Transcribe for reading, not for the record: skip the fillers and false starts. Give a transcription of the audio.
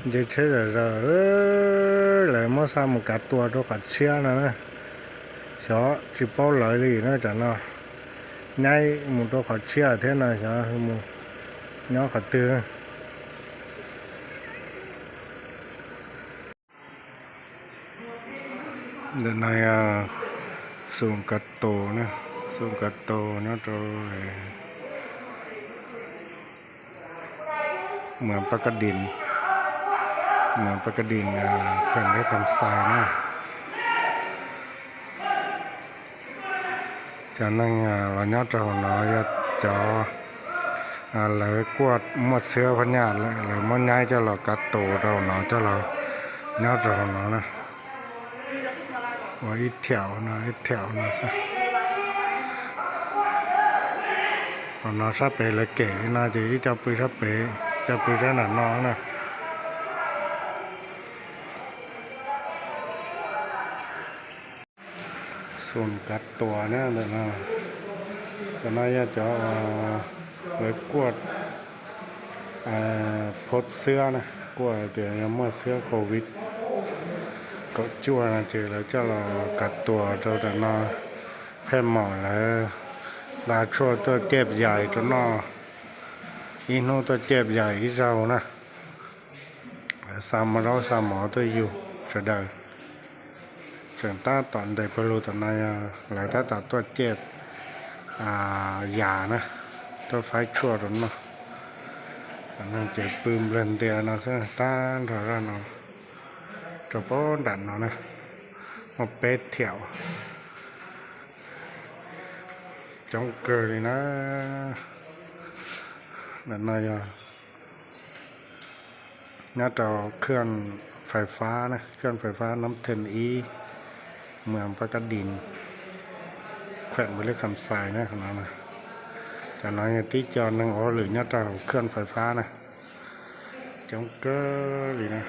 giờ thế là lại mất sao một cả tua đó cả xe nữa đó chỉ bao lại đi nữa chẳng nào nhảy một đó cả xe thế này sao một nó cả tư đợt này xuống cắt tổ nữa xuống cắt tổ nó rồiเหมือนปลากระดินแขวนได้ทำทรายนะcho nên là nhớ trâu nó cho lấy quạt một xưa phân nhà lấy một nhai cho là cắt tổ trâu nó cho là nhớ trâu nó nè và ít thẻo nó còn nó sắp về là kể nó chỉ cho bự sắp về cho bự ra là nó nèส่วนกัดตัวเนี่ยเลยนะจะน่าจะเลยกวดพดเสื้อนะกวดเดี๋ยวยังไม่เสื้อโควิดก็ชั่วนะเจอแล้วจะเรากัดตัวเราแต่นอแค่หมอแล้วลาชั่วตัวเจ็บใหญ่ตัวนออีโน่ตัวเจ็บใหญ่ที่เรานะสามหมอตัวอยู่จะได้chuyện ta toàn để bờ tận này lại ta tạoตัวเจ็บยานะตัวไฟชั่วตรงนั้นนั่นเจ็บปืนเล่นเดียนะซะตาถอดแล้วเนาะจะป้อนดันเนาะนะมาเป็ดเถี่ยวจ้องเกลือเลยนะนั่นนายน่าจะเครื่องไฟฟ้านะเครื่องไฟฟ้าน้ำเทนอีเมืองปลากระดินแขวนไว้เลยคำทรายนะของเรานะจะน้อยที่จอนึงหรือเนี่ยจะเครื่องไฟฟ้านะจ้องเกลือเลยนะ